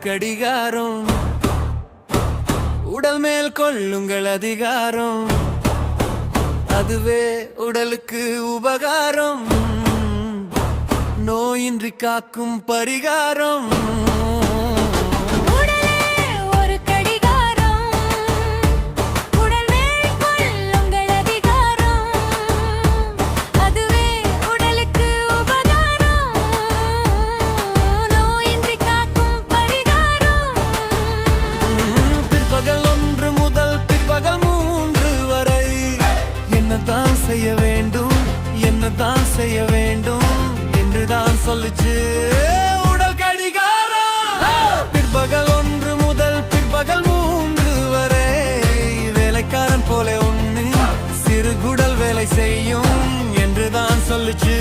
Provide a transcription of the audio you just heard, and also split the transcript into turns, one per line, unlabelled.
கடிகாரம், உடல் மேல் கொள்ளுங்கள் அதிகாரம், அதுவே உடலுக்கு உபகாரம், நோயின்றி காக்கும் பரிகாரம். செய்ய வேண்டும், என்னதான் செய்ய வேண்டும் என்றுதான் சொல்லுச்சு உடல் கடிகாரம். பிற்பகல் 1 முதல் பிற்பகல் 3 வரை வேலைக்காரன் போல ஒண்ணு சிறு குடல் வேலை செய்யும் என்றுதான் சொல்லுச்சு.